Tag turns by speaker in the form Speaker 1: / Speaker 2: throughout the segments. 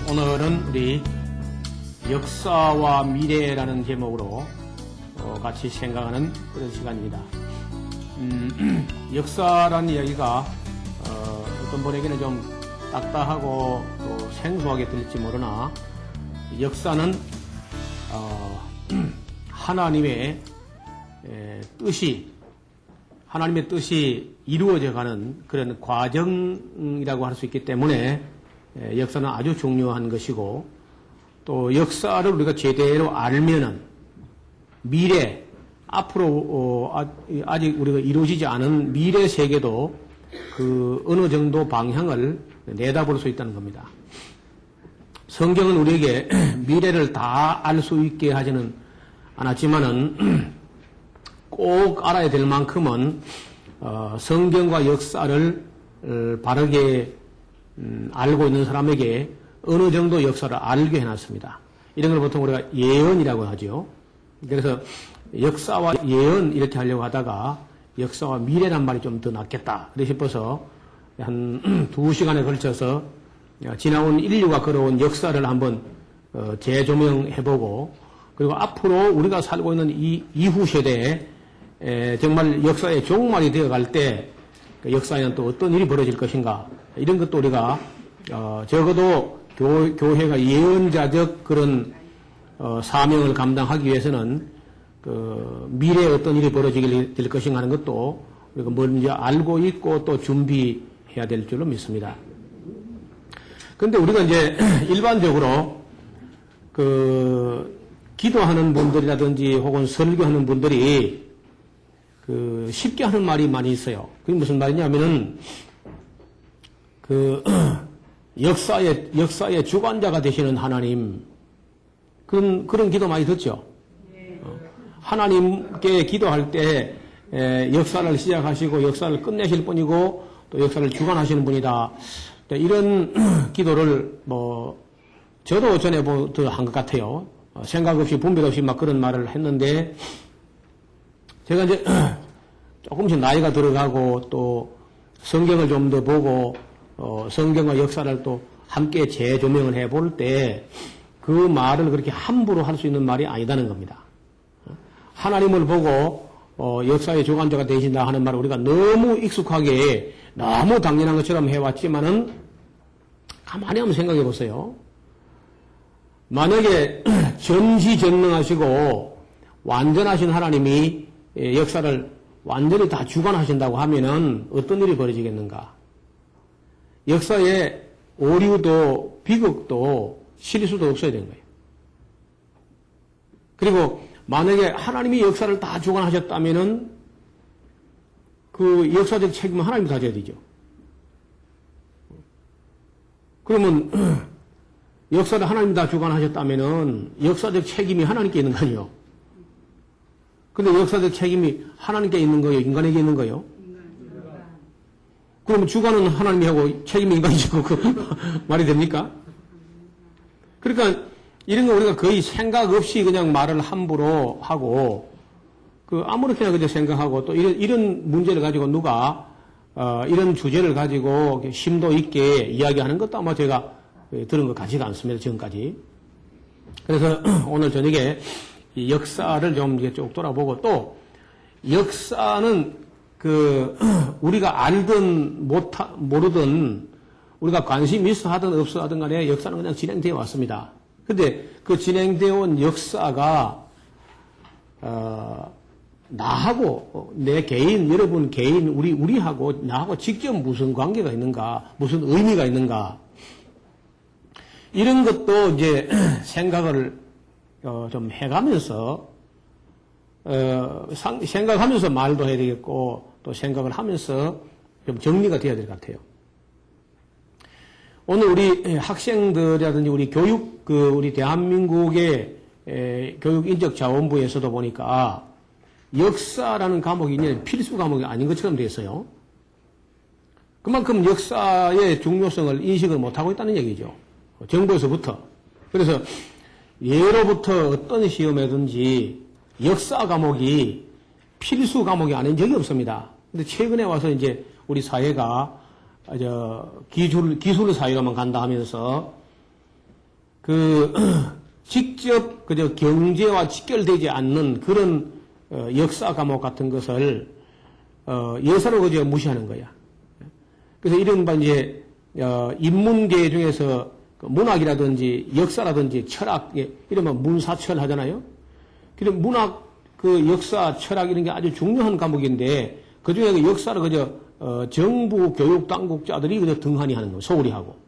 Speaker 1: 오늘은 우리 역사와 미래라는 제목으로 같이 생각하는 그런 시간입니다. 역사라는 이야기가 어떤 분에게는 좀 딱딱하고 또 생소하게 들릴지 모르나 역사는 하나님의 뜻이 이루어져가는 그런 과정이라고 할 수 있기 때문에 역사는 아주 중요한 것이고, 또 역사를 우리가 제대로 알면은 미래, 앞으로 아직 우리가 이루어지지 않은 미래 세계도 그 어느 정도 방향을 내다볼 수 있다는 겁니다. 성경은 우리에게 미래를 다 알 수 있게 하지는 않았지만은 꼭 알아야 될 만큼은 성경과 역사를 바르게 알고 있는 사람에게 어느 정도 역사를 알게 해놨습니다. 이런 걸 보통 우리가 예언이라고 하죠. 그래서 역사와 예언 이렇게 하려고 하다가 역사와 미래란 말이 좀 더 낫겠다 그래 싶어서 한 2시간에 걸쳐서 지나온 인류가 걸어온 역사를 한번 재조명해보고, 그리고 앞으로 우리가 살고 있는 이 이후 세대에 정말 역사의 종말이 되어갈 때 역사에는 또 어떤 일이 벌어질 것인가, 이런 것도 우리가 적어도 교회가 예언자적 그런 사명을 감당하기 위해서는 그 미래에 어떤 일이 벌어지게 될 것인가 하는 것도 우리가 먼저 알고 있고 또 준비해야 될 줄로 믿습니다. 그런데 우리가 이제 일반적으로 그 기도하는 분들이라든지 혹은 설교하는 분들이 그 쉽게 하는 말이 많이 있어요. 그게 무슨 말이냐면은 그 역사의 주관자가 되시는 하나님, 그런 기도 많이 듣죠. 하나님께 기도할 때 역사를 시작하시고 역사를 끝내실 분이고 또 역사를 주관하시는 분이다. 이런 기도를 저도 전에부터 한 것 같아요. 생각 없이 분별 없이 막 그런 말을 했는데, 제가 이제 조금씩 나이가 들어가고 또 성경을 좀 더 보고 성경과 역사를 또 함께 재조명을 해볼 때 그 말을 그렇게 함부로 할 수 있는 말이 아니다는 겁니다. 하나님을 보고 역사의 주관자가 되신다 하는 말을 우리가 너무 익숙하게 너무 당연한 것처럼 해왔지만은 가만히 한번 생각해 보세요. 만약에 전지전능하시고 완전하신 하나님이 역사를 완전히 다 주관하신다고 하면은 어떤 일이 벌어지겠는가? 역사에 오류도 비극도 실수도 없어야 되는 거예요. 그리고 만약에 하나님이 역사를 다 주관하셨다면은 그 역사적 책임은 하나님이 가져야 되죠. 그러면 역사를 하나님이 다 주관하셨다면은 역사적 책임이 하나님께 있는 거 아니에요? 근데 역사적 책임이 하나님께 있는 거예요? 인간에게 있는 거예요? 그러면 주관은 하나님이 하고 책임이 인간이 지고 말이 됩니까? 그러니까 이런 거 우리가 거의 생각 없이 그냥 말을 함부로 하고 아무렇게나 그냥 생각하고 또 이런 문제를 가지고 누가 이런 주제를 가지고 심도 있게 이야기하는 것도 아마 제가 들은 것 같지가 않습니다. 지금까지. 그래서 오늘 저녁에 이 역사를 좀 이제 쭉 돌아보고, 또 역사는 우리가 알든 모르든 우리가 관심 있어 하든 없어 하든 간에 역사는 그냥 진행되어 왔습니다. 근데 그 진행되어 온 역사가 나하고 내 개인, 여러분 개인, 우리하고 나하고 직접 무슨 관계가 있는가, 무슨 의미가 있는가, 이런 것도 이제 생각을 좀 해가면서 생각하면서 말도 해야 되겠고 또 생각을 하면서 좀 정리가 돼야 될 것 같아요. 오늘 우리 학생들이라든지 우리 우리 대한민국의 교육인적자원부에서도 보니까 역사라는 과목이 이제 필수 과목이 아닌 것처럼 되어 있어요. 그만큼 역사의 중요성을 인식을 못하고 있다는 얘기죠. 정부에서부터. 그래서 예로부터 어떤 시험에든지 역사 과목이 필수 과목이 아닌 적이 없습니다. 근데 최근에 와서 이제 우리 사회가 기술 사회로만 간다 하면서 그 직접 그저 경제와 직결되지 않는 그런 역사 과목 같은 것을 예사로 그저 무시하는 거야. 그래서 이른바 이제 인문계 중에서 문학이라든지 역사라든지 철학, 이러면 문사철 하잖아요. 그럼 문학, 그 역사, 철학 이런 게 아주 중요한 과목인데 그 중에 그 역사를 그저 정부 교육 당국자들이 그저 등한히 하는 거예요. 소홀히 하고.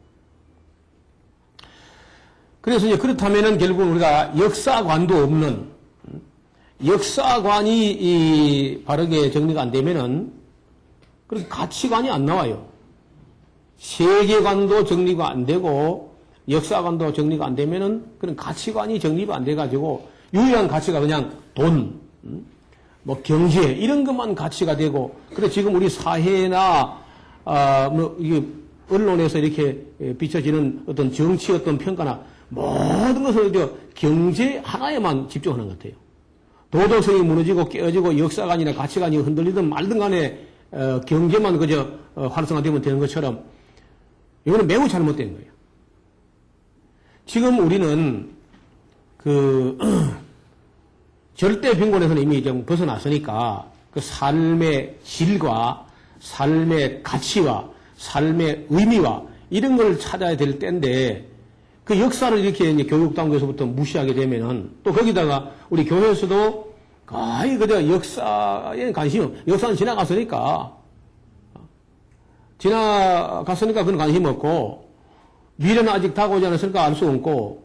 Speaker 1: 그래서 이제 그렇다면은 결국 우리가 역사관도 없는 역사관이 바르게 정리가 안 되면은 그런 가치관이 안 나와요. 세계관도 정리가 안 되고 역사관도 정리가 안 되면은 그런 가치관이 정리가 안 돼가지고 유일한 가치가 그냥 돈, 뭐 경제 이런 것만 가치가 되고 그래 지금 우리 사회나 뭐 이게 언론에서 이렇게 비춰지는 어떤 정치 어떤 평가나 모든 것을 경제 하나에만 집중하는 것 같아요. 도덕성이 무너지고 깨어지고 역사관이나 가치관이 흔들리든 말든 간에 경제만 그저 활성화되면 되는 것처럼 이거는 매우 잘못된 거예요. 지금 우리는 그 절대 빈곤에서는 이미 좀 벗어났으니까 그 삶의 질과 삶의 가치와 삶의 의미와 이런 걸 찾아야 될 때인데 그 역사를 이렇게 이제 교육당국에서부터 무시하게 되면은 또 거기다가 우리 교회에서도 거의 그저 역사에 관심이 역사는 지나갔으니까 그건 관심 없고 미래는 아직 다가오지 않았으니까 알 수 없고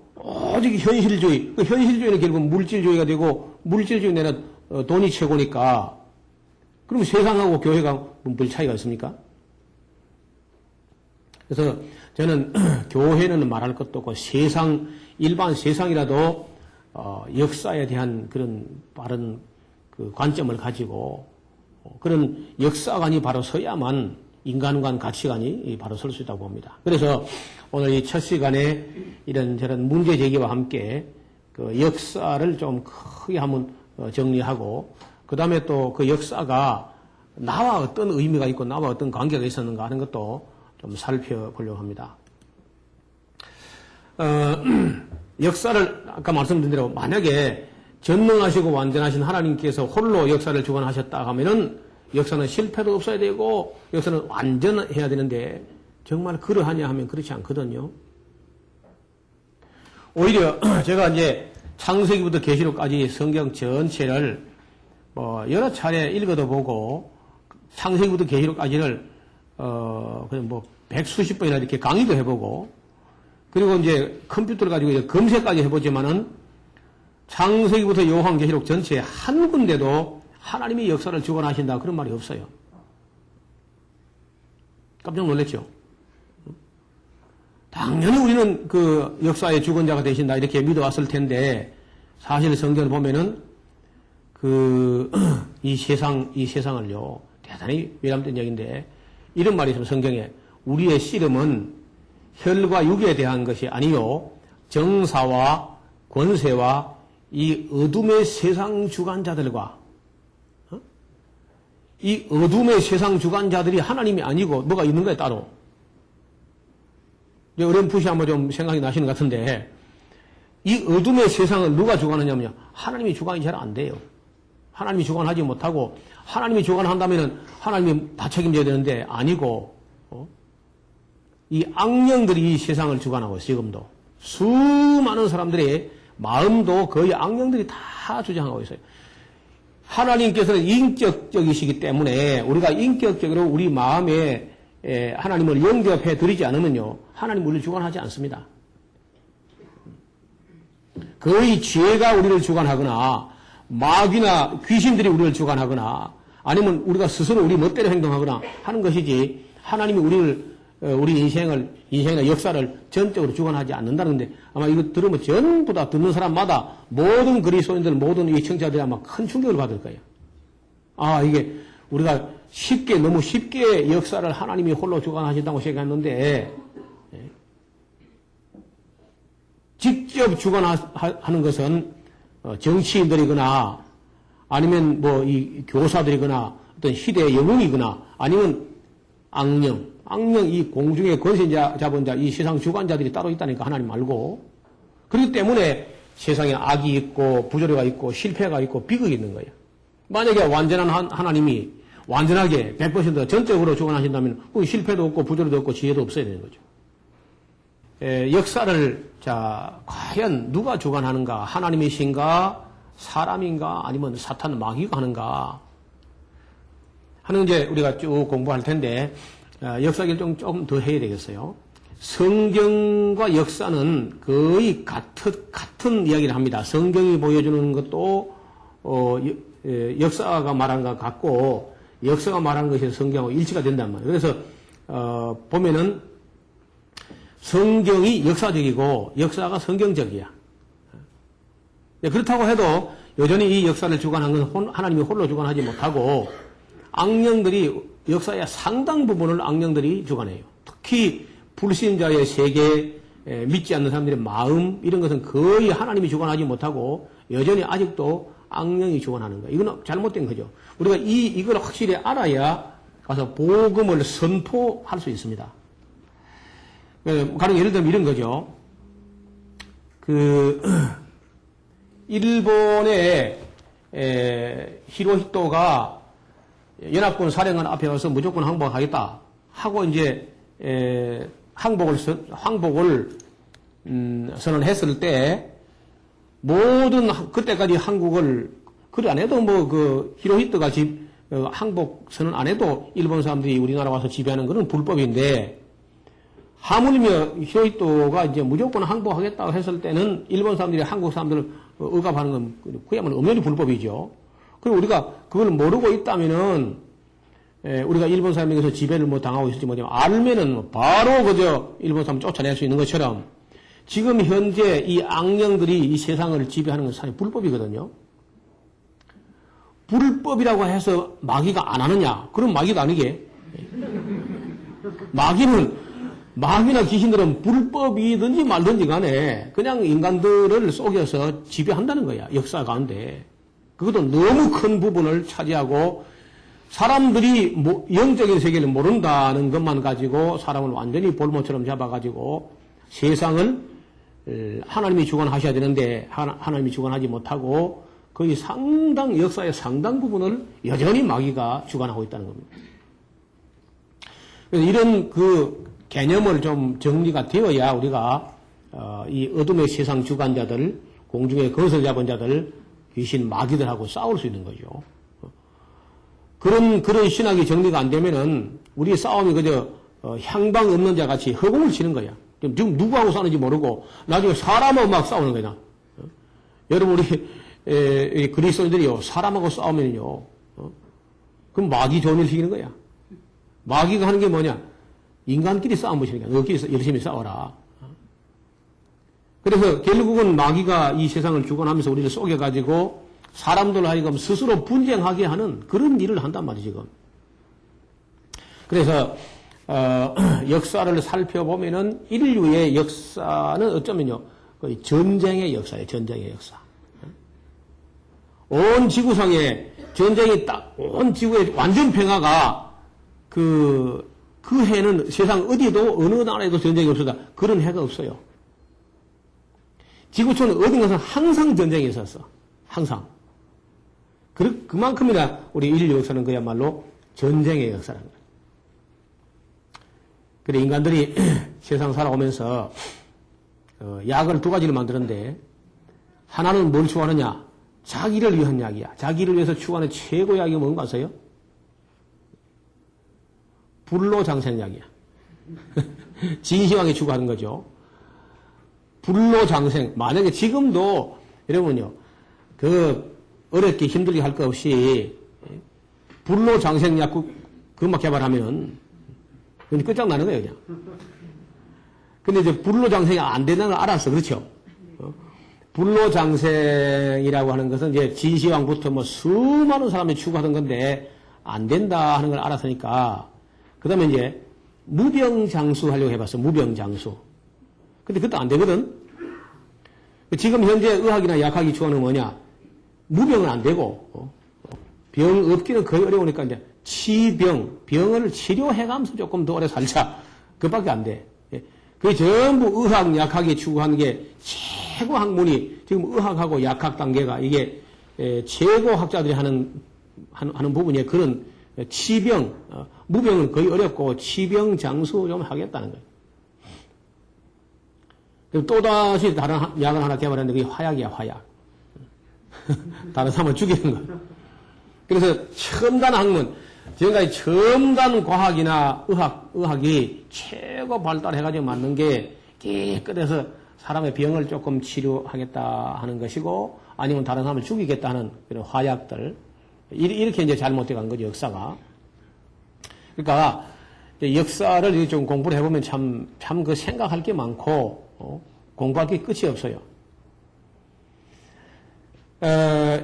Speaker 1: 오직 현실주의. 그 현실주의는 결국 물질주의가 되고 물질주의 내는 돈이 최고니까 그럼 세상하고 교회가 별 차이가 있습니까? 그래서 저는 교회는 말할 것도 없고 일반 세상이라도 역사에 대한 그런 바른 그 관점을 가지고 그런 역사관이 바로 서야만 인간관 가치관이 바로 설 수 있다고 봅니다. 그래서 오늘 이 첫 시간에 이런저런 문제 제기와 함께 그 역사를 좀 크게 한번 정리하고 그 다음에 또 그 역사가 나와 어떤 의미가 있고 나와 어떤 관계가 있었는가 하는 것도 좀 살펴보려고 합니다. 역사를 아까 말씀드린 대로 만약에 전능하시고 완전하신 하나님께서 홀로 역사를 주관하셨다 하면은 역사는 실패도 없어야 되고 역사는 완전해야 되는데 정말 그러하냐 하면 그렇지 않거든요. 오히려 제가 이제 창세기부터 계시록까지 성경 전체를 여러 차례 읽어도 보고 창세기부터 계시록까지를 그냥 뭐 백수십 번이나 이렇게 강의도 해보고 그리고 이제 컴퓨터를 가지고 이제 검색까지 해보지만은 창세기부터 요한계시록 전체에 한 군데도 하나님이 역사를 주관하신다 그런 말이 없어요. 깜짝 놀랐죠? 당연히 우리는 그 역사의 주권자가 되신다 이렇게 믿어왔을 텐데 사실 성경을 보면은 이 세상을요 대단히 외람된 얘기인데 이런 말이 있어요. 성경에 우리의 씨름은 혈과 육에 대한 것이 아니요 정사와 권세와 이 어둠의 세상 주관자들과 이 어둠의 세상 주관자들이 하나님이 아니고 뭐가 있는 거예요 따로. 어렴풋이 한번 좀 생각이 나시는 것 같은데 이 어둠의 세상을 누가 주관하냐면요 하나님이 주관이 잘 안 돼요. 하나님이 주관하지 못하고 하나님이 주관한다면은 하나님이 다 책임져야 되는데 아니고 이 악령들이 이 세상을 주관하고 있어요. 지금도 수많은 사람들의 마음도 거의 악령들이 다 주장하고 있어요. 하나님께서는 인격적이시기 때문에 우리가 인격적으로 우리 마음에 하나님을 영접해 드리지 않으면요 하나님 우리를 주관하지 않습니다. 거의 죄가 우리를 주관하거나 마귀나 귀신들이 우리를 주관하거나 아니면 우리가 스스로 우리 멋대로 행동하거나 하는 것이지 하나님이 우리 인생이나 역사를 전적으로 주관하지 않는다는데 아마 이거 들으면 전부 다 듣는 사람마다 모든 그리스도인들 모든 이 청자들이 아마 큰 충격을 받을 거예요. 이게 우리가 너무 쉽게 역사를 하나님이 홀로 주관하신다고 생각했는데 직접 주관하는 것은 정치인들이거나 아니면 뭐 이 교사들이거나 어떤 시대의 영웅이거나 아니면 악령 이 공중의 권세 잡은 자 이 세상 주관자들이 따로 있다니까 하나님 말고 그렇기 때문에 세상에 악이 있고 부조리가 있고 실패가 있고 비극이 있는 거예요. 만약에 완전한 하나님이 완전하게 100% 전적으로 주관하신다면 실패도 없고 부조리도 없고 지혜도 없어야 되는 거죠. 역사를 과연 누가 주관하는가? 하나님이신가? 사람인가? 아니면 사탄 마귀가 하는가? 하는 이제 우리가 쭉 공부할 텐데 역사 결정 좀 더 해야 되겠어요. 성경과 역사는 거의 같은 이야기를 합니다. 성경이 보여주는 것도 역사가 말한 것 같고 역사가 말한 것이 성경하고 일치가 된단 말이에요. 그래서 보면은 성경이 역사적이고 역사가 성경적이야. 그렇다고 해도 여전히 이 역사를 주관한 건 하나님이 홀로 주관하지 못하고 악령들이 역사의 상당 부분을 악령들이 주관해요. 특히 불신자의 세계, 믿지 않는 사람들의 마음 이런 것은 거의 하나님이 주관하지 못하고 여전히 아직도 악령이 주관하는 거예요. 이건 잘못된 거죠. 우리가 이걸 확실히 알아야 가서 복음을 선포할 수 있습니다. 가령 예를 들면 이런 거죠. 일본의 히로히토가 연합군 사령관 앞에 와서 무조건 항복하겠다 하고 이제 항복을 선언했을 때 모든 그때까지 한국을 그래 안 해도 히로히토가 항복 선언 안 해도 일본 사람들이 우리나라 와서 지배하는 것은 불법인데 하물며 히로히토가 이제 무조건 항복하겠다고 했을 때는 일본 사람들이 한국 사람들을 억압하는 건 그야말로 엄연히 불법이죠. 그리고 우리가 그걸 모르고 있다면은 우리가 일본 사람에게서 지배를 당하고 있을지 모르지만 알면은 바로 그저 일본 사람을 쫓아낼 수 있는 것처럼 지금 현재 이 악령들이 이 세상을 지배하는 건 사실 불법이거든요. 불법이라고 해서 마귀가 안 하느냐? 그럼 마귀도 아니게. 마귀나 귀신들은 불법이든지 말든지 간에 그냥 인간들을 속여서 지배한다는 거야. 역사 가운데. 그것도 너무 큰 부분을 차지하고 사람들이 영적인 세계를 모른다는 것만 가지고 사람을 완전히 볼모처럼 잡아가지고 세상을 하나님이 주관하셔야 되는데 하나님이 주관하지 못하고 거의 역사의 상당 부분을 여전히 마귀가 주관하고 있다는 겁니다. 그래서 이런 개념을 좀 정리가 되어야 우리가 이 어둠의 세상 주관자들, 공중의 거슬 잡은 자들, 귀신 마귀들하고 싸울 수 있는 거죠. 그런 신학이 정리가 안 되면은 우리 싸움이 그저 향방 없는 자 같이 허공을 치는 거야. 지금 누구하고 싸우는지 모르고 나중에 사람하고 막 싸우는 거야. 여러분 우리 그리스도인들이요 사람하고 싸우면요 그럼 마귀 좋은 일 시키는 거야. 마귀가 하는 게 뭐냐? 인간끼리 싸움 보시는 거야. 너끼리 열심히 싸워라. 그래서 결국은 마귀가 이 세상을 주관하면서 우리를 속여가지고 사람들 하여금 스스로 분쟁하게 하는 그런 일을 한단 말이지 지금. 그래서 역사를 살펴보면은 인류의 역사는 어쩌면요 거의 전쟁의 역사예요. 전쟁의 역사. 온 지구상에 전쟁이 온 지구의 완전 평화가 그 해는 세상 어디도 어느 나라에도 전쟁이 없었다. 그런 해가 없어요. 지구촌 어딘가에서 항상 전쟁이 있었어. 항상. 그만큼이나 우리 인류 역사는 그야말로 전쟁의 역사라는 거예요. 그래 인간들이 세상 살아오면서 약을 두 가지를 만드는데 하나는 뭘 추구하느냐? 자기를 위한 약이야. 자기를 위해서 추구하는 최고 약이 뭔가 아세요? 불로장생약이야. 진시황이 추구하는 거죠. 불로장생. 만약에 지금도 여러분요 어렵게 힘들게 할 거 없이 불로장생약 그것만 개발하면 그건 끝장나는 거예요 그냥. 근데 이제 불로장생이 안 된다는 걸 알았어. 그렇죠? 불로장생이라고 하는 것은 이제 진시황부터 수많은 사람이 추구하던 건데 안 된다 하는 걸 알았으니까 그 다음에 이제 무병장수 하려고 해봤어. 무병장수. 근데 그것도 안 되거든. 지금 현재 의학이나 약학이 추구하는 뭐냐? 무병은 안 되고 병 없기는 거의 어려우니까 이제 병을 치료해가면서 조금 더 오래 살자. 그밖에 안 돼. 그게 전부 의학, 약학이 추구하는 게 최고 학문이 지금 의학하고 약학 단계가 이게 최고 학자들이 하는 부분이에요. 그런 치병, 무병은 거의 어렵고 치병 장수 좀 하겠다는 거예요. 그리고 또다시 다른 약을 하나 개발했는데 그게 화약이야, 화약. 다른 사람을 죽이는 거. 그래서 첨단 학문, 지금까지 첨단 과학이나 의학이 최고 발달해가지고 만든 게 깨끗해서 사람의 병을 조금 치료하겠다 하는 것이고 아니면 다른 사람을 죽이겠다 하는 그런 화약들. 이렇게 이제 잘못돼 간 거죠, 역사가. 그러니까 역사를 좀 공부를 해보면 참 그 생각할 게 많고, 공부할 게 끝이 없어요.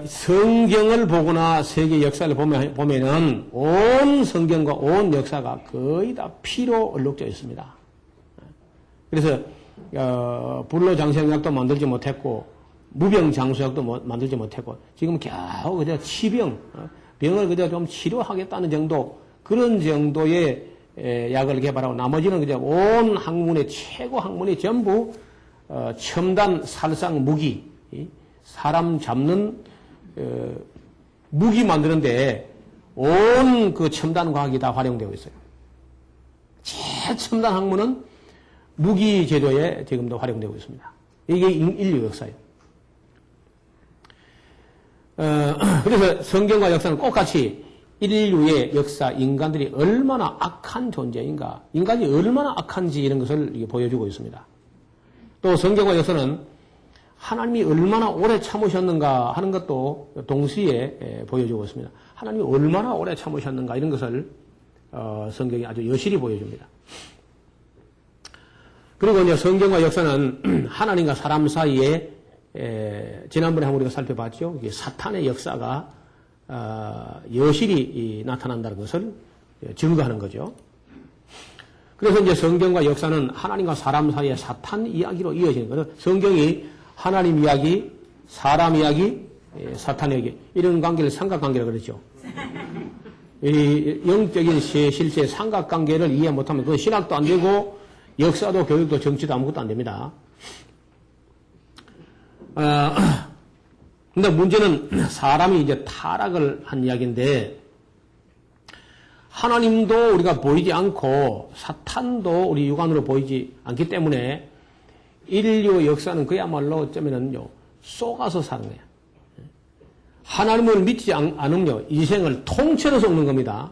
Speaker 1: 성경을 보거나 세계 역사를 보면은 온 성경과 온 역사가 거의 다 피로 얼룩져 있습니다. 그래서 불로장생약도 만들지 못했고 무병장수약도 만들지 못했고 지금 겨우 그저 치병, 병을 그저 좀 치료하겠다는 정도 그런 정도의 약을 개발하고 나머지는 그저 온 학문의 최고 학문이 전부 첨단 살상 무기, 사람 잡는 무기 만드는데 온 그 첨단 과학이 다 활용되고 있어요. 최첨단 학문은 무기 제조에 지금도 활용되고 있습니다. 이게 인류 역사예요. 그래서 성경과 역사는 똑같이 인류의 역사, 인간들이 얼마나 악한 존재인가, 인간이 얼마나 악한지 이런 것을 보여주고 있습니다. 또 성경과 역사는 하나님이 얼마나 오래 참으셨는가 하는 것도 동시에 보여주고 있습니다. 하나님이 얼마나 오래 참으셨는가 이런 것을 성경이 아주 여실히 보여줍니다. 그리고 이제 성경과 역사는 하나님과 사람 사이에 지난번에 한번 우리가 살펴봤죠. 사탄의 역사가 여실히 나타난다는 것을 증거하는 거죠. 그래서 이제 성경과 역사는 하나님과 사람 사이의 사탄 이야기로 이어지는 거죠. 성경이 하나님 이야기, 사람 이야기, 사탄 이야기 이런 관계를 삼각관계라고 그러죠. 이 영적인 실체의 삼각관계를 이해 못하면 그건 신학도 안 되고 역사도 교육도 정치도 아무것도 안 됩니다. 근데 문제는 사람이 이제 타락을 한 이야기인데 하나님도 우리가 보이지 않고 사탄도 우리 육안으로 보이지 않기 때문에 인류 역사는 그야말로 어쩌면은요 속아서 사는 거야. 하나님을 믿지 않으면요 인생을 통째로 썩는 겁니다.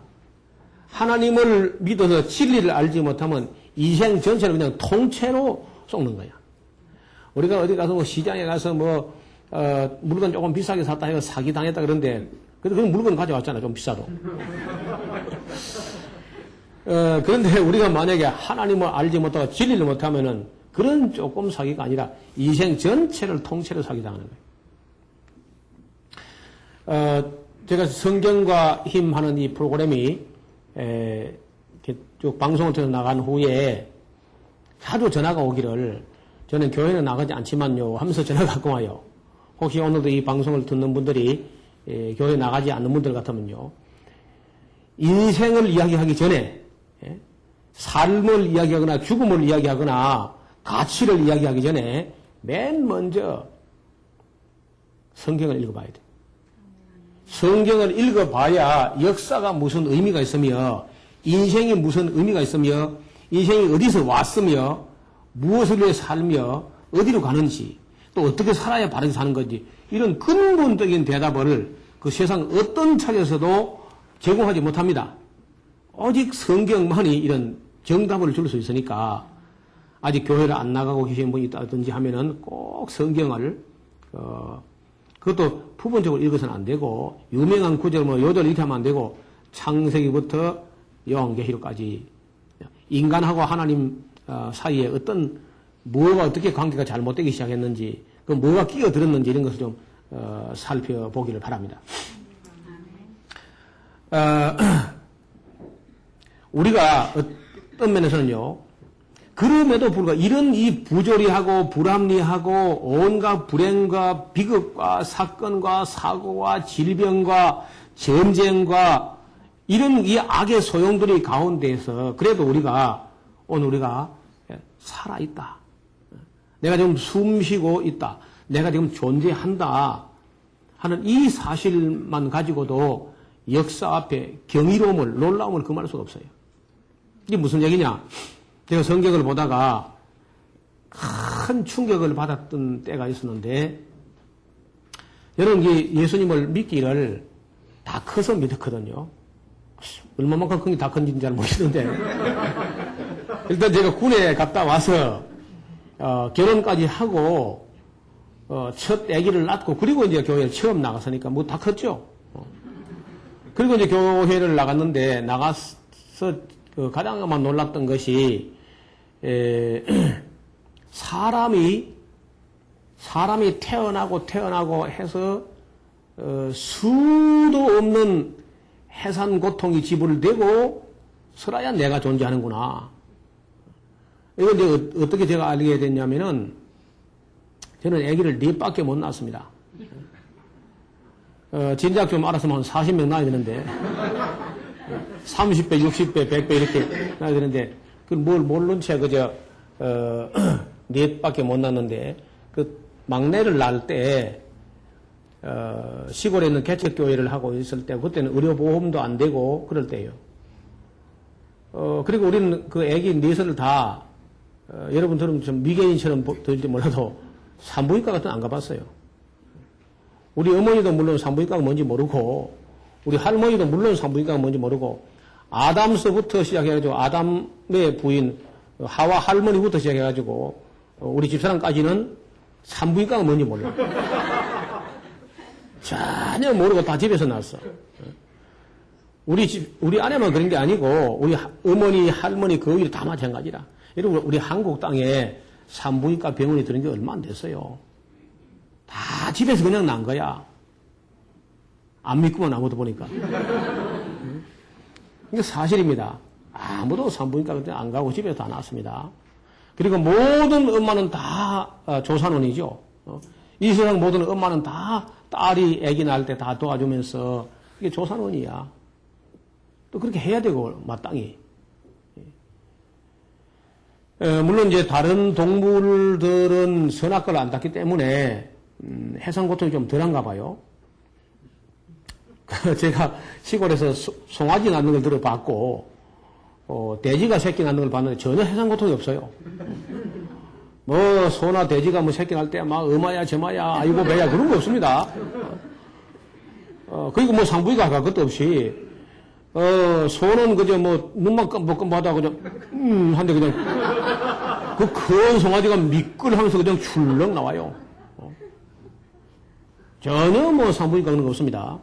Speaker 1: 하나님을 믿어서 진리를 알지 못하면 인생 전체를 그냥 통째로 썩는 거야. 우리가 어디 가서 뭐 시장에 가서 물건 조금 비싸게 샀다 해서 사기 당했다 그런데 그래도 그런 물건 가져왔잖아. 좀 비싸도. 그런데 우리가 만약에 하나님을 알지 못하고 진리를 못하면은 그런 조금 사기가 아니라 인생 전체를 통째로 사기당하는 거예요. 제가 성경과 힘하는 이 프로그램이 이렇게 쭉 방송을 통해서 나간 후에 하도 전화가 오기를 저는 교회는 나가지 않지만요 하면서 전화가 갖고 와요. 혹시 오늘도 이 방송을 듣는 분들이 교회 나가지 않는 분들 같으면요 인생을 이야기하기 전에 삶을 이야기하거나 죽음을 이야기하거나 가치를 이야기하기 전에 맨 먼저 성경을 읽어봐야 돼. 성경을 읽어봐야 역사가 무슨 의미가 있으며 인생이 무슨 의미가 있으며 인생이 어디서 왔으며 무엇을 위해 살며 어디로 가는지 또 어떻게 살아야 바르게 사는 건지 이런 근본적인 대답을 그 세상 어떤 책에서도 제공하지 못합니다. 오직 성경만이 이런 정답을 줄 수 있으니까 아직 교회를 안 나가고 계신 분이 있다든지 하면은 꼭 성경을 그것도 부분적으로 읽어서는 안 되고 유명한 구절 요절 이렇게 하면 안 되고 창세기부터 요한계시록까지 인간하고 하나님 사이에 어떤 뭐가 어떻게 관계가 잘못되기 시작했는지 그 뭐가 끼어들었는지 이런 것을 좀 살펴보기를 바랍니다. 우리가 어떤 면에서는요 그럼에도 불구하고 이런 이 부조리하고 불합리하고 온갖 불행과 비극과 사건과 사고와 질병과 전쟁과 이런 이 악의 소용돌이 가운데에서 그래도 우리가 오늘 우리가 살아있다. 내가 지금 숨 쉬고 있다. 내가 지금 존재한다. 하는 이 사실만 가지고도 역사 앞에 경이로움을, 놀라움을 금할 수가 없어요. 이게 무슨 얘기냐? 제가 성경을 보다가 큰 충격을 받았던 때가 있었는데, 여러분, 예수님을 믿기를 다 커서 믿었거든요. 얼마만큼 큰 게 다 큰지는 잘 모르겠는데. 일단 제가 군에 갔다 와서, 결혼까지 하고, 첫 아기를 낳고, 그리고 이제 교회를 처음 나갔으니까 뭐 다 컸죠. 그리고 이제 교회를 나갔는데, 나가서 가장 아마 놀랐던 것이, 사람이 태어나고 해서, 수도 없는 해산 고통이 지불되고, 설아야 내가 존재하는구나. 이건 이제 어떻게 제가 알게 됐냐면은, 저는 아기를 4밖에 못 낳았습니다. 진작 좀 알았으면 한 40명 낳아야 되는데, 30배, 60배, 100배 이렇게 낳아야 되는데, 그걸 모른 채 그저, 4밖에 못 낳았는데, 그 막내를 낳을 때, 시골에 있는 개척교회를 하고 있을 때, 그때는 의료보험도 안 되고, 그럴 때예요. 그리고 우리는 그 아기 넷을 다, 여러분들은 좀 미개인처럼 들지 몰라도, 산부인과 같은 안 가봤어요. 우리 어머니도 물론 산부인과가 뭔지 모르고, 우리 할머니도 물론 산부인과가 뭔지 모르고, 아담서부터 시작해가지고, 아담의 부인, 하와 할머니부터 시작해가지고, 우리 집사람까지는 산부인과가 뭔지 몰라. 전혀 모르고 다 집에서 났어. 우리 아내만 그런 게 아니고, 우리 어머니, 할머니, 그 위로 다 마찬가지라. 여러분, 우리 한국 땅에 산부인과 병원이 들은 게 얼마 안 됐어요. 다 집에서 그냥 난 거야. 안 믿구만, 아무도 보니까. 이게 사실입니다. 아무도 산부인과 그때 안 가고 집에서 다 낳았습니다. 그리고 모든 엄마는 다 조산원이죠. 이 세상 모든 엄마는 다 딸이 아기 낳을 때 다 도와주면서 이게 조산원이야. 또 그렇게 해야 되고 마땅히. 물론 이제 다른 동물들은 선악과를 안 땄기 때문에 해산 고통이 좀 덜한가 봐요. 제가 시골에서 송아지 낳는 걸 들어봤고 돼지가 새끼 낳는 걸 봤는데 전혀 해산 고통이 없어요. 뭐 소나 돼지가 뭐 새끼 낳을 때 막 어마야 저마야 아이고 배야 그런 거 없습니다. 그리고 뭐 산부인과 갈 것도 없이 소는 그저 뭐 눈만 끔뻑끔뻑하다 그냥 한데 그냥 그 큰 송아지가 미끌하면서 그냥 출렁 나와요. 전혀 뭐 산부인과 그런 거 없습니다.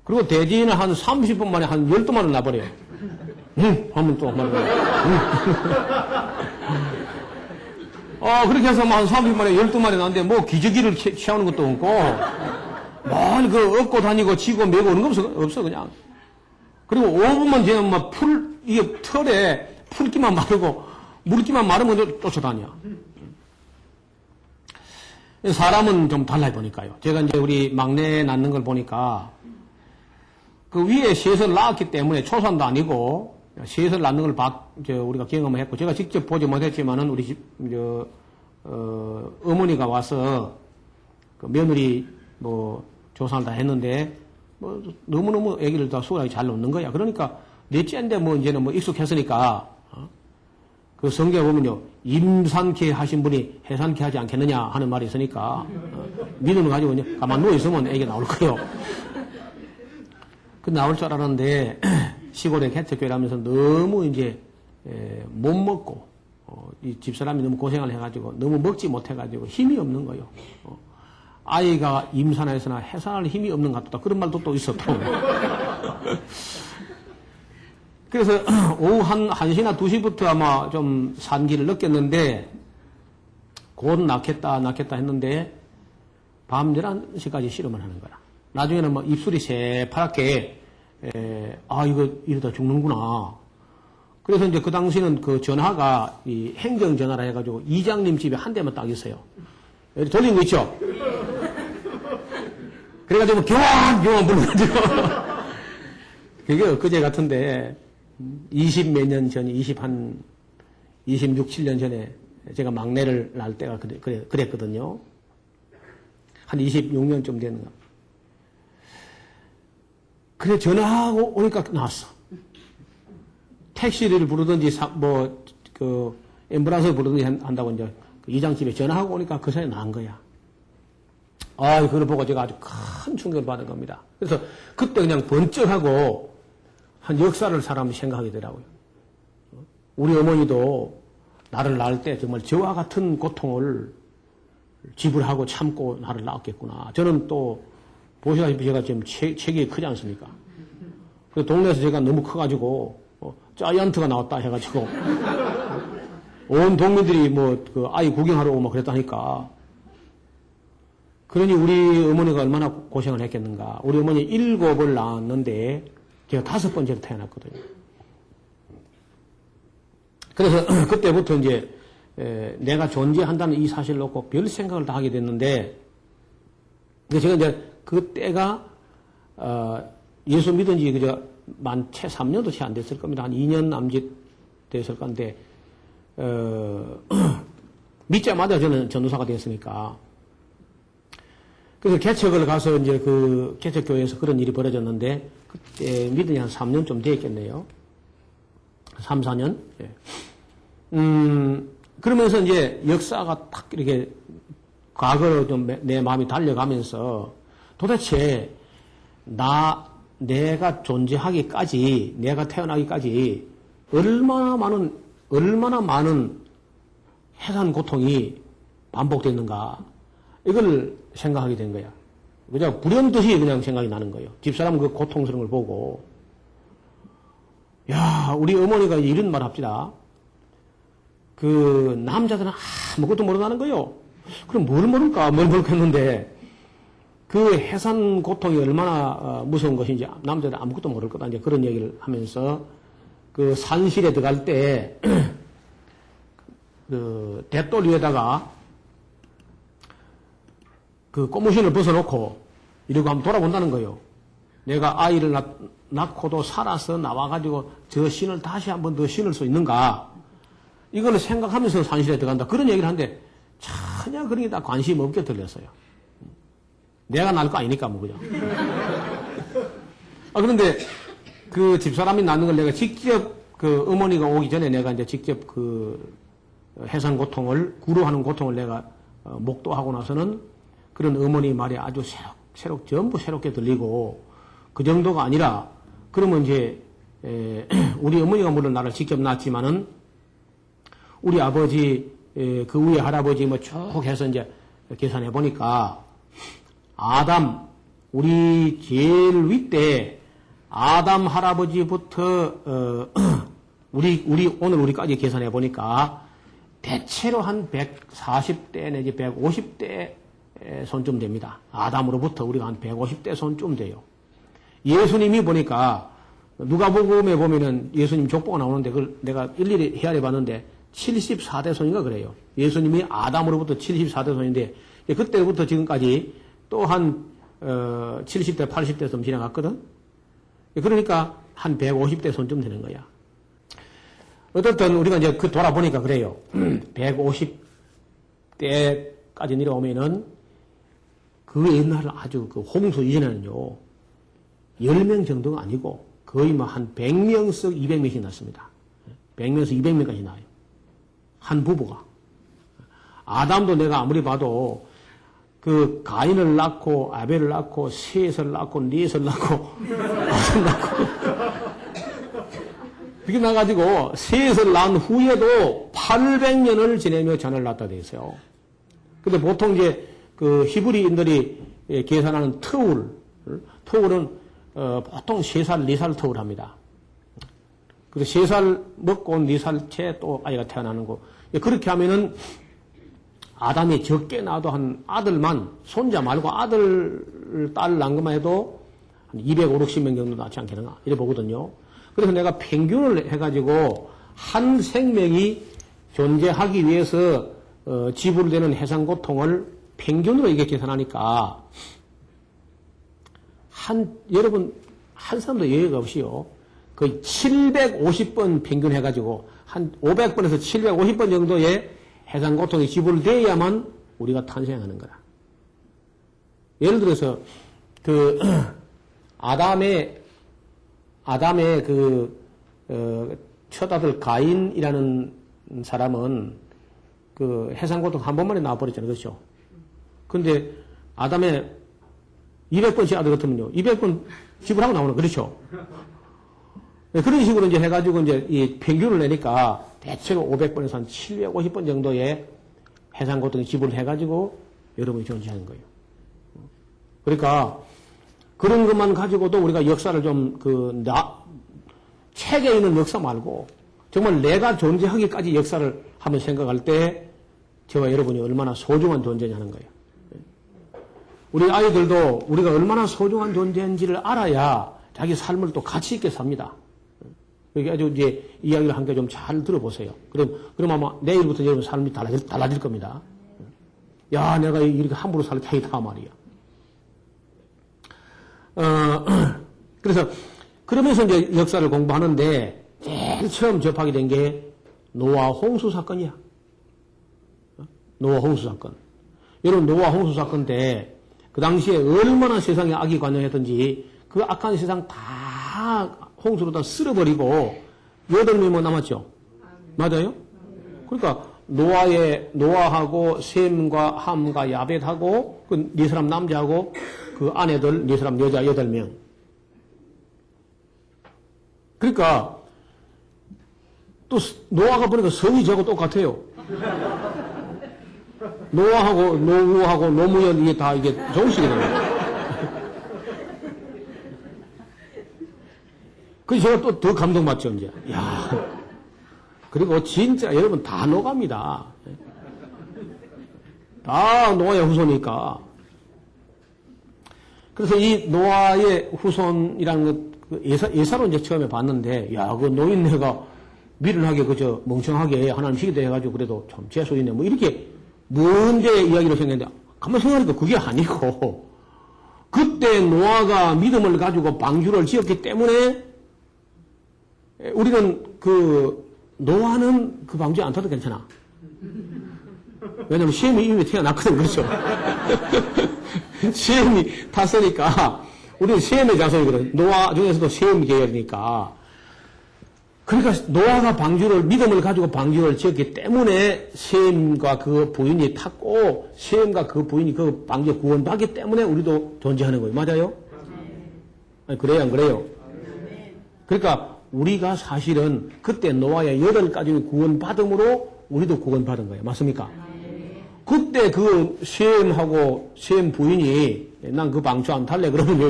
Speaker 1: 그리고 돼지는 한 30분 만에 한 12마리를 낳아버려요. 하면 또 한 마리. 그렇게 해서 한 30분 만에 12마리 낳는데 뭐 기저귀를 채우는 것도 없고, 뭘 그 업고 다니고 지고 메고 오는 거 없어, 그냥. 그리고 5분만 지나면 막 이게 털에 풀기만 마르고, 물기만 마르면 쫓아다녀. 사람은 좀 달라요, 보니까요. 제가 이제 우리 막내 낳는 걸 보니까, 그 위에 셋을 낳았기 때문에 초산도 아니고, 셋을 낳는 걸 우리가 경험을 했고, 제가 직접 보지 못했지만은 우리 어머니가 와서, 그 며느리 조산을 다 했는데, 너무너무 아기를 다 수월하게 잘 놓는 거야. 그러니까, 넷째인데 이제는 익숙했으니까, 그 성경에 보면요, 임산케 하신 분이 해산케 하지 않겠느냐 하는 말이 있으니까, 믿음을 가지고 그냥 가만 누워있으면 애기 나올 거예요. 그 나올 줄 알았는데, 시골에 개척교회를 하면서 너무 이제, 못 먹고, 이 집사람이 너무 고생을 해가지고, 너무 먹지 못해가지고 힘이 없는 거예요. 아이가 임산해서나 해산할 힘이 없는 것 같다. 그런 말도 또 있어, 또. 그래서 오후 1시나 2시부터 아마 좀 산기를 느꼈는데, 곧 낳겠다 했는데, 밤 11시까지 실험을 하는 거야. 나중에는 입술이 새파랗게, 이거 이러다 죽는구나. 그래서 이제 그 당시는 그 전화가 이 행정전화라 해가지고 이장님 집에 한 대만 딱 있어요. 여기 돌린 거 있죠? 그래가지고 교환 불러가지고. 그게 엊그제 같은데, 20몇 년 전에, 26, 7년 전에 제가 막내를 낳을 때가 그랬거든요. 한 26년쯤 됐는가. 그래, 전화하고 오니까 나왔어. 택시를 부르든지, 앰뷸런스를 부르든지 한다고 이제 이장집에 전화하고 오니까 그 사이에 나은 거야. 그걸 보고 제가 아주 큰 충격을 받은 겁니다. 그래서 그때 그냥 번쩍하고 한 역사를 사람이 생각하게 되더라고요. 우리 어머니도 나를 낳을 때 정말 저와 같은 고통을 지불하고 참고 나를 낳았겠구나. 저는 또 보시다시피 제가 지금 체격이 크지 않습니까? 그 동네에서 제가 너무 커가지고 자이언트가 나왔다 해가지고 온 동민들이 그 아이 구경하러 오고 그랬다니까. 그러니 우리 어머니가 얼마나 고생을 했겠는가. 우리 어머니 7을 낳았는데 제가 5번째로 태어났거든요. 그래서 그때부터 이제 내가 존재한다는 이 사실을 놓고 별 생각을 다 하게 됐는데, 제가 이제 그때가 예수 믿은 지 그저 채 3년도 채 안 됐을 겁니다. 한 2년 남짓 됐을 건데, 믿자마자 저는 전도사가 됐으니까. 그래서 개척을 가서 이제 그 개척교회에서 그런 일이 벌어졌는데, 그때 믿은 지 한 3년 좀 됐겠네요. 3, 4년? 예. 그러면서 이제 역사가 딱 이렇게 과거로 좀 내 마음이 달려가면서 도대체 내가 존재하기까지, 내가 태어나기까지 얼마나 많은 해산 고통이 반복됐는가. 이걸 생각하게 된 거야. 그냥 불현듯이 그냥 생각이 나는 거예요. 집사람 그 고통스러운 걸 보고. 야, 우리 어머니가 이런 말 합시다. 그 남자들은 아무것도 모른다는 거요. 그럼 뭘 모르겠는데 그 해산 고통이 얼마나 무서운 것인지 남자들은 아무것도 모를 거다. 이제 그런 얘기를 하면서 그 산실에 들어갈 때 그 대돌 위에다가 그 고무신을 벗어놓고 이러고 한번 돌아본다는 거예요. 내가 아이를 낳고도 살아서 나와가지고 저 신을 다시 한번 더 신을 수 있는가? 이걸 생각하면서 산실에 들어간다. 그런 얘기를 하는데 전혀 그런 게 다 관심 없게 들렸어요. 내가 낳을 거 아니니까 그죠? 그런데 그 집사람이 낳는 걸 내가 직접 그 어머니가 오기 전에 내가 이제 직접 그 해산 고통을 구로하는 고통을 내가 목도하고 나서는 그런 어머니 말이 아주 전부 새롭게 들리고, 그 정도가 아니라 그러면 이제 우리 어머니가 물론 나를 직접 낳았지만은 우리 아버지, 그 위에 할아버지 쭉 해서 이제 계산해 보니까 아담, 우리 제일 윗대 아담 할아버지부터 오늘 우리까지 계산해 보니까 대체로 한 140대 내지 150대 손쯤 됩니다. 아담으로부터 우리가 한 150대 손쯤 돼요. 예수님이 보니까 누가복음에 보면은 예수님 족보가 나오는데 그걸 내가 일일이 헤아려 봤는데 74대 손인가 그래요. 예수님이 아담으로부터 74대 손인데 그때부터 지금까지 또 한 70대 80대 좀 지나갔거든. 그러니까 한 150대 손쯤 되는 거야. 어떻든 우리가 이제 그 돌아보니까 그래요. 150대까지 내려오면은 그 옛날에 아주 그 홍수 이전에는요 10명 정도가 아니고 거의 한 100명씩 200명씩 났습니다. 100명에서 200명까지 나요. 한 부부가. 아담도 내가 아무리 봐도 그 가인을 낳고 아벨을 낳고 셋을 낳고 넷을 낳고 다섯을 낳고 그렇게 나가지고 셋을 낳은 후에도 800년을 지내며 자녀를 낳았다 돼 있어요. 근데 보통 이제 그 히브리인들이 계산하는 터울은 보통 3살, 4살 터울 합니다. 그래서 3살 먹고 4살 채 또 아이가 태어나는 거. 그렇게 하면은 아담이 적게 낳아도 한 아들만, 손자 말고 아들, 딸 낳은 것만 해도 한 250명 정도 낳지 않겠는가. 이래 보거든요. 그래서 내가 평균을 해가지고 한 생명이 존재하기 위해서 지불되는 해상고통을 평균으로 이게 계산하니까 여러분, 한 사람도 예외가 없이요. 거의 750번 평균 해가지고 한 500번에서 750번 정도의 해상고통이 지불돼야만 우리가 탄생하는 거다. 예를 들어서 그 아담의 첫 아들 가인이라는 사람은 그 해상고통 한 번만에 나와버렸잖아요. 그렇죠? 근데 아담의 200번씩 아들 같으면요. 200번 지불하고 나오는, 그렇죠? 그런 식으로 이제 해가지고 이제 이 평균을 내니까 대체로 500번에서 한 750번 정도의 해상고통이 지불을 해가지고 여러분이 존재하는 거예요. 그러니까 그런 것만 가지고도 우리가 역사를 좀 책에 있는 역사 말고 정말 내가 존재하기까지 역사를 한번 생각할 때 저와 여러분이 얼마나 소중한 존재냐는 거예요. 우리 아이들도 우리가 얼마나 소중한 존재인지를 알아야 자기 삶을 또 가치 있게 삽니다. 그러니까 아주 이제 이야기를 함께 좀 잘 들어보세요. 그럼 아마 내일부터 여러분 삶이 달라질 겁니다. 야, 내가 이렇게 함부로 살 테이다 말이야. 그래서 그러면서 이제 역사를 공부하는데 제일 처음 접하게 된 게 노아 홍수 사건이야. 노아 홍수 사건. 여러분 노아 홍수 사건 때 그 당시에 얼마나 세상에 악이 관영했던지 그 악한 세상 다 홍수로 다 쓸어버리고 8명만 남았죠. 맞아요? 그러니까 노아하고 셈과 함과 야벳하고 그 네 사람 남자하고 그 아내들 네 사람 여자 8명. 그러니까 또 노아가 보니까 성이 저하고 똑같아요. 노아하고 노우하고 노무현 이게 다 이게 종식이거든요. 그래서 제가 또 더 감동받죠 이제. 야, 그리고 진짜 여러분 다 노갑니다. 다 노아의 후손이니까. 그래서 이 노아의 후손이라는 것 예사로 이제 처음에 봤는데, 야, 그 노인네가 미련하게 그저 멍청하게 하나님 시기대 해가지고 그래도 참 재수 있네 뭐 이렇게 먼데 이야기로 생각했는데 가만히 생각하니까 그게 아니고 그때 노아가 믿음을 가지고 방주를 지었기 때문에 우리는 노아는 그 방주에 안 타도 괜찮아. 왜냐면 셈이 이미 태어났거든. 그렇죠? 셈이 탔으니까 우리는 셈의 자손이거든. 노아 중에서도 셈 계열이니까. 그러니까 노아가 믿음을 가지고 방주를 지었기 때문에 셈과 그 부인이 탔고 셈과 그 부인이 그 방주에 구원받기 때문에 우리도 존재하는 거예요. 맞아요? 아니, 그래요? 안 그래요? 그러니까 우리가 사실은 그때 노아의 8가족이 구원받음으로 우리도 구원받은 거예요. 맞습니까? 그때 그 셈하고 셈 부인이 난 그 방주 안 탈래 그러면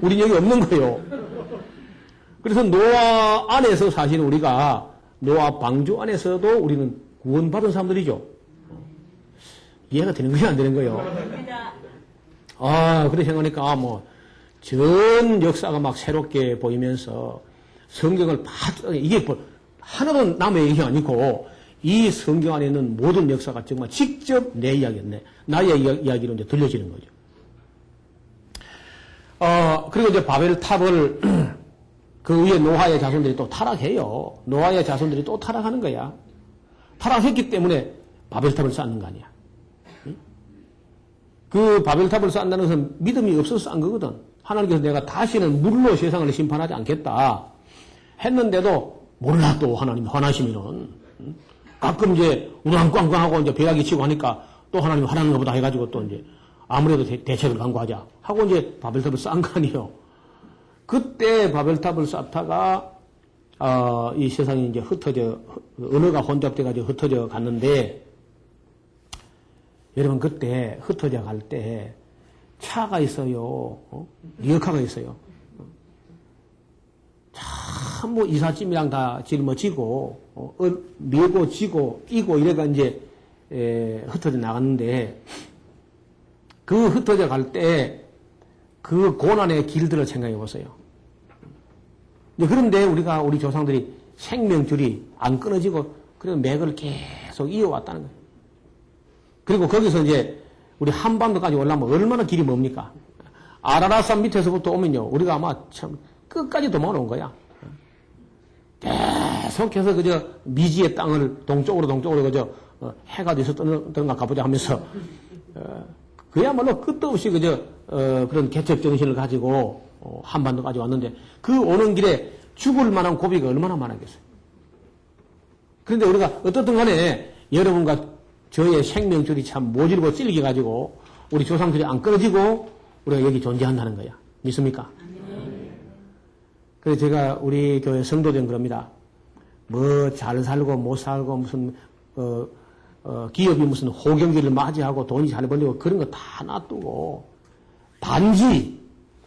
Speaker 1: 우린 여기 없는 거예요. 그래서 노아 안에서 사실 우리가 노아 방주 안에서도 우리는 구원받은 사람들이죠. 이해가 되는 거예요? 안 되는 거예요? 그래 생각하니까 전 역사가 막 새롭게 보이면서 성경을 이게 하나도 남의 얘기가 아니고 이 성경 안에 있는 모든 역사가 정말 직접 내 이야기였네. 나의 이야기로 이제 들려지는 거죠. 그리고 이제 바벨탑을 그 위에 노아의 자손들이 또 타락해요. 노아의 자손들이 또 타락하는 거야. 타락했기 때문에 바벨탑을 쌓는 거 아니야. 응? 그 바벨탑을 쌓는다는 것은 믿음이 없어서 쌓은 거거든. 하나님께서 내가 다시는 물로 세상을 심판하지 않겠다 했는데도 몰라 또 하나님 화나시면은 가끔 이제 우당꽝꽝하고 이제 배약이 치고 하니까 또 하나님 화나는 것보다 해가지고 또 이제 아무래도 대책을 강구하자 하고 이제 바벨탑을 쌓은 거 아니에요. 그때 바벨탑을 쌓다가 이 세상이 이제 언어가 혼잡돼가지고 흩어져 갔는데 여러분 그때 흩어져 갈 때 차가 있어요. 리어카가 있어요. 참 이삿짐이랑 다 짊어지고 메고 지고 끼고 이래가 이제 흩어져 나갔는데 그 흩어져 갈 때 그 고난의 길들을 생각해 보세요. 그런데 우리 조상들이 생명줄이 안 끊어지고 그래서 맥을 계속 이어왔다는 거예요. 그리고 거기서 이제 우리 한반도까지 올라오면 얼마나 길이 멉니까? 아라라산 밑에서부터 오면요. 우리가 아마 참 끝까지 도망온 거야. 계속해서 그저 미지의 땅을 동쪽으로 그저 해가 돼서 떠는가 가보자 하면서, 그야말로 끝도 없이 그런 개척 정신을 가지고, 한반도까지 왔는데, 그 오는 길에 죽을 만한 고비가 얼마나 많았겠어요. 그런데 우리가 어떻든 간에 여러분과 저의 생명줄이 참 모질고 찔겨가지고, 우리 조상들이 안 끊어지고, 우리가 여기 존재한다는 거야. 믿습니까? 그래서 제가 우리 교회 성도들은 그럽니다. 뭐 잘 살고 못 살고 무슨 기업이 무슨 호경기를 맞이하고 돈이 잘 벌리고 그런 거 다 놔두고 단지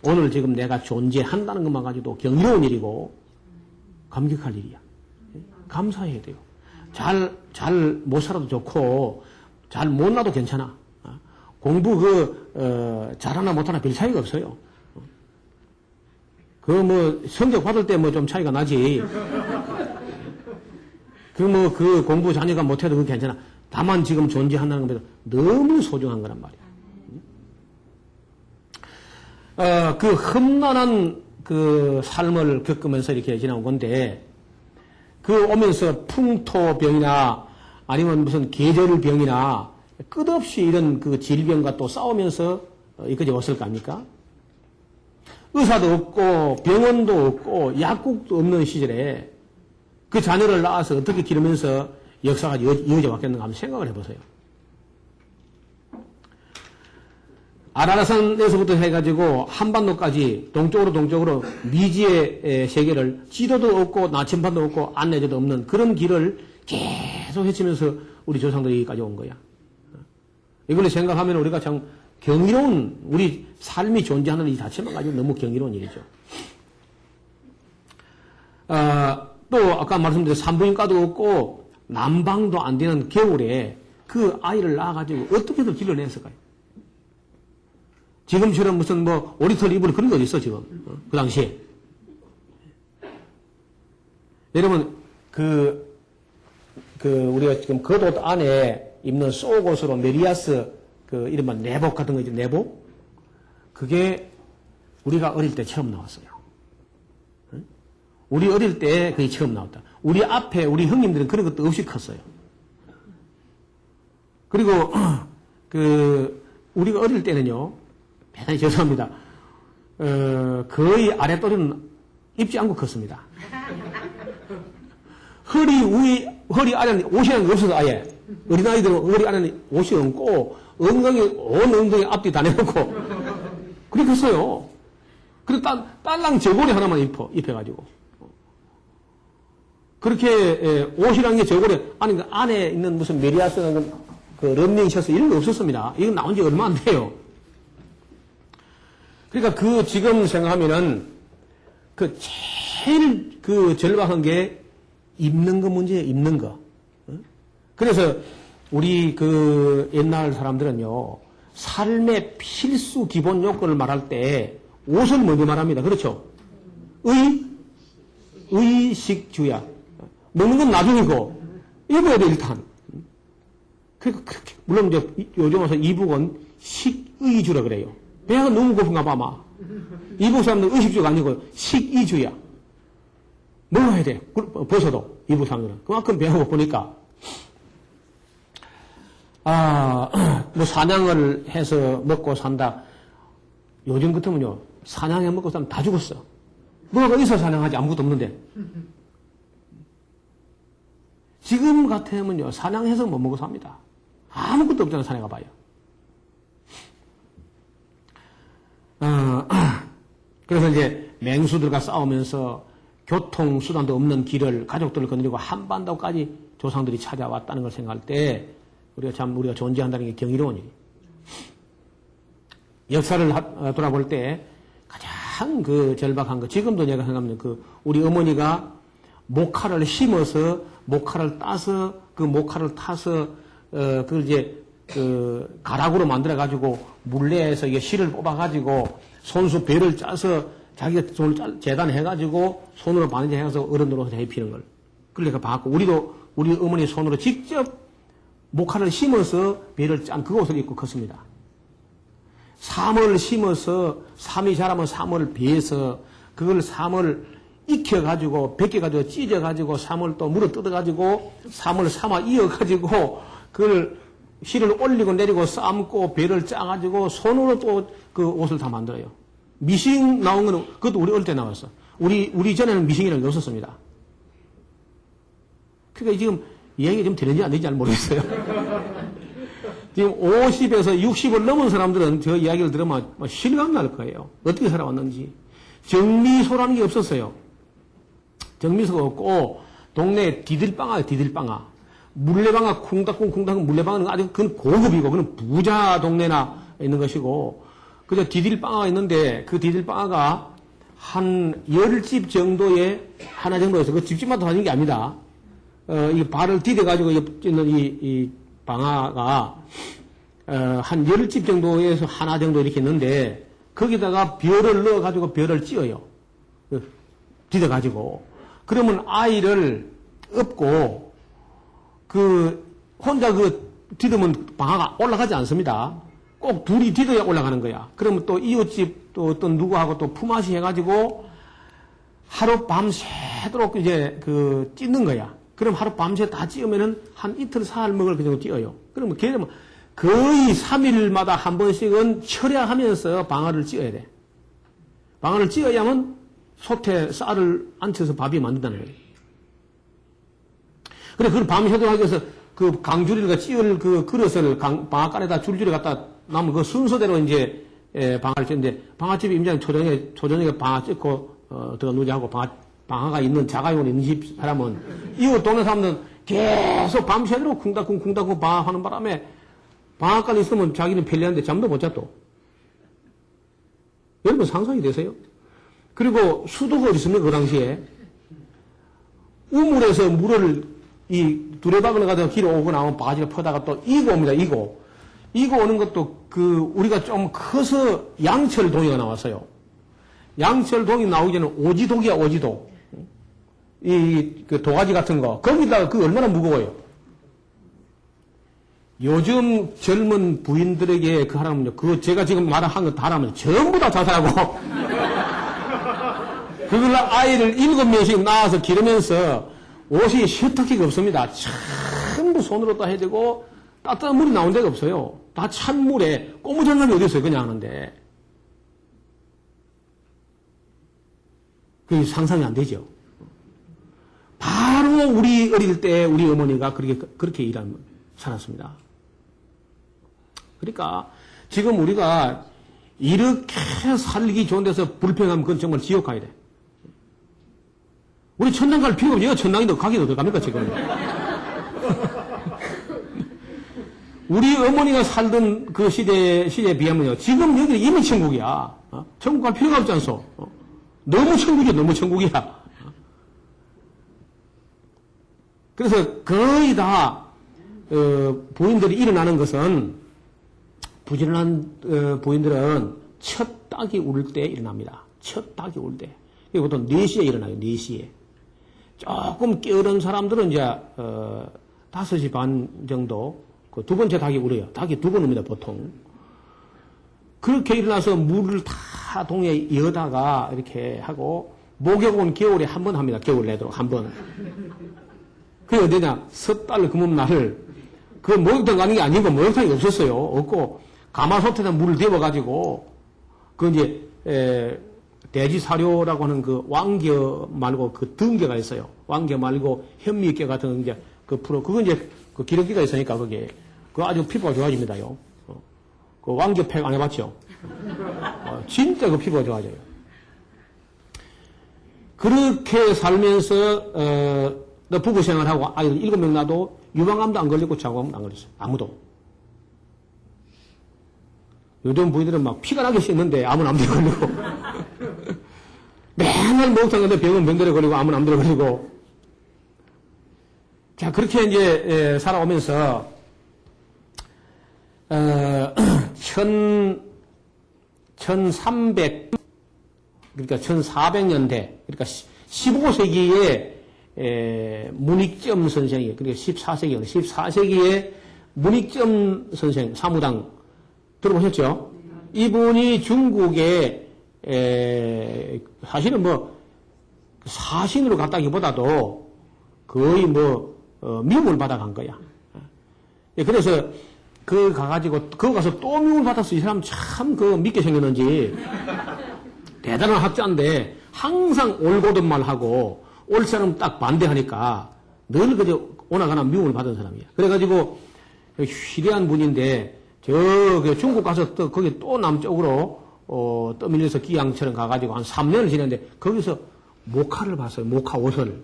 Speaker 1: 오늘 지금 내가 존재한다는 것만 가지고도 경이로운 일이고 감격할 일이야. 감사해야 돼요. 잘 못 살아도 좋고 잘 못 나도 괜찮아. 공부 잘하나 못하나 별 차이가 없어요. 성적 받을 때 좀 차이가 나지. 그 공부 자녀가 못해도 그건 괜찮아. 다만 지금 존재한다는 것보다 너무 소중한 거란 말이야. 그 험난한 그 삶을 겪으면서 이렇게 지나온 건데, 그 오면서 풍토병이나 아니면 무슨 계절병이나 끝없이 이런 그 질병과 또 싸우면서 이까지 왔을 거 아닙니까? 의사도 없고 병원도 없고 약국도 없는 시절에 그 자녀를 낳아서 어떻게 기르면서 역사가 이어져 왔겠는가 한번 생각을 해보세요. 아라라산에서부터 해가지고 한반도까지 동쪽으로 미지의 세계를 지도도 없고 나침반도 없고 안내자도 없는 그런 길을 계속 헤치면서 우리 조상들이 여기까지 온 거야. 이걸 생각하면 우리가 참 경이로운 우리 삶이 존재하는 이 자체만 가지고 너무 경이로운 일이죠. 또 아까 말씀드린 산부인과도 없고 난방도 안 되는 겨울에 그 아이를 낳아가지고 어떻게든 길을 냈을까요? 지금처럼 무슨 오리털 이불 그런 거 어디 있어 지금 그 당시에. 여러분 우리가 지금 겉옷 안에 입는 속옷으로 메리아스 이른바 내복 같은 거 있죠, 내복? 그게 우리가 어릴 때 처음 나왔어요. 응? 우리 어릴 때 그게 처음 나왔다. 우리 앞에 우리 형님들은 그런 것도 없이 컸어요. 그리고 우리가 어릴 때는요, 대단히 죄송합니다. 거의 아랫도리는 입지 않고 컸습니다. 허리 아래는 옷이 없어서 아예. 어린아이들은 허리 아래는 옷이 없고, 온 엉덩이 앞뒤 다 내놓고, 그렇게 컸어요. 그리고 딸랑 저고리 하나만 입혀가지고. 그렇게, 옷이란 게 저고리, 안에 있는 무슨 메리아스나 런닝 셔츠 이런 게 없었습니다. 이건 나온 지 얼마 안 돼요. 그러니까 지금 생각하면은, 제일 절박한 게 입는 거 문제예요, 입는 거. 그래서 우리 옛날 사람들은요, 삶의 필수 기본 요건을 말할 때 옷을 먼저 말합니다. 그렇죠? 의식주야. 먹는 건 나중이고, 입어야 돼, 일단. 물론 요즘 와서 이북은 식의주라 그래요. 배가 너무 고픈가 봐, 아마. 이북 사람들은 의식주가 아니고 식이주야. 먹어야 돼. 벗어도, 이북 사람들은. 그만큼 배가 고프니까. 사냥을 해서 먹고 산다. 요즘 같으면요, 사냥해 먹고 사면 다 죽었어. 뭐가 있어 사냥하지? 아무것도 없는데. 지금 같으면요, 사냥해서 못 먹고 삽니다. 아무것도 없잖아, 산에 가봐요. 그래서 이제 맹수들과 싸우면서 교통수단도 없는 길을 가족들을 건드리고 한반도까지 조상들이 찾아왔다는 걸 생각할 때 우리가 존재한다는 게 경이로운 일이에요. 역사를 돌아볼 때 가장 절박한 거, 지금도 내가 생각하면 우리 어머니가 모카를 심어서 모카를 따서 그 모카를 타서 그걸 이제 가락으로 만들어가지고 물레에서 이게 실을 뽑아가지고 손수 배를 짜서 자기가 손을 재단해가지고 손으로 바느질해서 어른으로 해피는 걸. 그러니까 봤고, 우리 어머니 손으로 직접 모카를 심어서 배를 짠 그것을 입고 컸습니다. 삼을 심어서 삼이 자라면 삼을 베서 그걸 삼을 익혀가지고 벗겨가지고 찢어가지고 삼을 또 물어 뜯어가지고 삼을 삼아 이어가지고 그걸 실을 올리고 내리고 삶고 배를 짜가지고 손으로 또 그 옷을 다 만들어요. 미싱 나온 거는 그것도 우리 어릴 때 나왔어. 우리 전에는 미싱이라는 게 없었습니다. 그러니까 지금 이야기가 좀 되는지 안 되는지 잘 모르겠어요. 지금 50에서 60을 넘은 사람들은 저 이야기를 들으면 실감 날 거예요. 어떻게 살아왔는지. 정미소라는 게 없었어요. 정미소가 없고 동네에 디들방아, 디들방아. 물레방아, 쿵닥쿵 물레방아는 아주 그건 고급이고 그건 부자 동네나 있는 것이고 그저 디들방아가 있는데 그 디들방아가 한 10집 정도에 하나 정도에서 그 집집마다 하는 게 아니다. 이 발을 디뎌가지고 있는 이 방아가 한 10집 정도에서 하나 정도 이렇게 있는데 거기다가 벼를 넣어가지고 벼를 찧어요. 디뎌가지고. 그러면 아이를 업고 혼자 디디면 방아가 올라가지 않습니다. 꼭 둘이 디뎌야 올라가는 거야. 그러면 또 이웃집 또 어떤 누구하고 또 품앗이 해가지고 하루 밤새도록 이제 찢는 거야. 그럼 하루 밤새 다 찌우면은 한 이틀 사흘 먹을 그 정도 찌어요. 그러면 걔는 거의 3일마다 한 번씩은 철야하면서 방아를 찌어야 돼. 방아를 찌어야만 솥에 쌀을 앉혀서 밥이 만든다는 거예요. 그래, 그걸 밤새도록 하기 위해서 그 강줄이가 찌을 그 그릇을 방앗간에다 줄줄이 갖다 나면 그 순서대로 이제 방아를 찌는데 방아집이 임장 초저녁에 방아 찢고 들어가 누자하고 방아가 있는 자가용으로 있는 집 사람은 이웃 동네 사람들은 계속 밤새도록 쿵닥쿵 방아하는 바람에 방앗간에 있으면 자기는 편리한데 잠도 못 자 또. 여러분 상상이 되세요? 그리고 수도가 어디 있습니까 그 당시에? 우물에서 물을 이 두레박을 가지고 길어 오고 나면 바가지를 퍼다가 또 이고 옵니다. 이고 오는 것도 우리가 좀 커서 양철동이가 나왔어요. 양철동이 나오기 전에 오지독이야, 오지독. 그 도가지 같은 거. 거기다가 얼마나 무거워요. 요즘 젊은 부인들에게 하라면요. 제가 지금 말한 거 다 하라면 전부 다 자살하고. 그걸 아이를 7명씩 낳아서 기르면서 옷이 셔터키가 없습니다. 전부 손으로 다 해야 되고, 따뜻한 물이 나온 데가 없어요. 다 찬물에 고무장갑이 어디 있어요, 그냥 하는데. 그게 상상이 안 되죠. 바로 우리 어릴 때 우리 어머니가 그렇게 살았습니다. 그러니까 지금 우리가 이렇게 살기 좋은 데서 불평하면 그건 정말 지옥 가야 돼. 우리 천당 갈 필요가 없어요. 천당인데 가기도 어디 갑니까, 지금. 우리 어머니가 살던 그 시대에 비하면요. 지금 여기 이미 천국이야. 천국 갈 필요가 없지 않소. 너무 천국이야, 너무 천국이야. 그래서 거의 다, 부인들이 일어나는 것은, 부지런한 부인들은 첫 닭이 울 때 일어납니다. 첫 닭이 울 때. 보통 4시에 일어나요, 4시에. 조금 게으른 사람들은 이제 5시 반 정도 두 번째 닭이 울어요. 닭이 2번 웁니다, 보통. 그렇게 일어나서 물을 다 동에 이어다가 이렇게 하고 목욕은 겨울에 한 번 합니다. 겨울 내도록 한 번. 그게 언제냐? 섣달 금음날 그 목욕탕 가는 게 아니고 목욕탕이 없었어요. 없고 가마솥에다 물을 데워가지고 그 이제 돼지 사료라고 하는 그 왕겨 말고 그 등겨가 있어요. 왕겨 말고 현미겨 같은 이제 그건 이제 그 기름기가 있으니까 그게 그거 아주 피부가 좋아집니다요. 그 왕겨팩 안 해봤죠? 진짜 그 피부가 좋아져요. 그렇게 살면서 너 부부 생활하고 아이들 7명 낳아도 유방암도 안 걸리고 자궁암도 안 걸렸어요. 아무도. 요즘 부인들은 막 피가 나게 씻는데 아무나 암도 걸리고 맨날 목욕탕 가는데 병은 병들어 걸리고 아무나 암도 걸리고 자 그렇게 이제 살아오면서 1300 그러니까 1400년대 그러니까 15세기에 문익점 선생이 그러니까 14세기에 문익점 선생 사무당 들어보셨죠? 이분이 중국에 사실은 뭐 사신으로 갔다기보다도 거의 미움을 받아간 거야. 예, 그래서 그 가가지고 그거 가서 또 미움을 받았어. 이 사람 참 그 믿게 생겼는지 대단한 학자인데 항상 올곧은 말 하고 올 사람 딱 반대하니까 늘 그저 오나가나 미움을 받은 사람이야. 그래가지고 위대한 분인데 저 중국 가서 또 거기 또 남쪽으로 떠밀려서 기양처럼 가가지고 한 3년을 지냈는데 거기서 모카를 봤어요. 모카 옷을.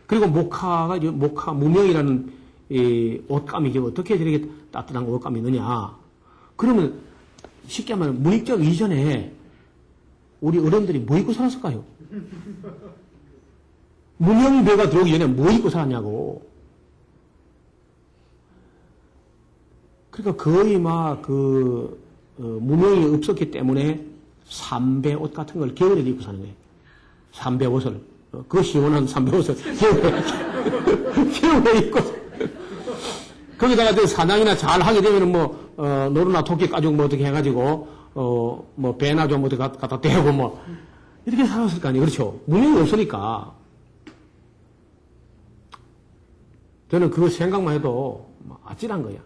Speaker 1: 그리고 모카가 이제 모카 무명이라는 이 옷감이 어떻게 저렇게 따뜻한 옷감이 있느냐. 그러면 쉽게 말하면 문익적 이전에 우리 어른들이 뭐 입고 살았을까요? 무명배가 들어오기 전에 뭐 입고 살았냐고. 그러니까 거의 막 무명이 없었기 때문에 삼배 옷 같은 걸 겨울에 입고 사는 거예요. 삼배 옷을. 그 시원한 삼배 옷을 겨울에 입고. 거기다가 저 사냥이나 잘 하게 되면은 노루나 토끼 가지고 어떻게 해가지고, 배나 좀 어떻게 갖다 대고 이렇게 살았을 거 아니에요. 그렇죠. 무명이 없으니까. 저는 그거 생각만 해도 아찔한 거야.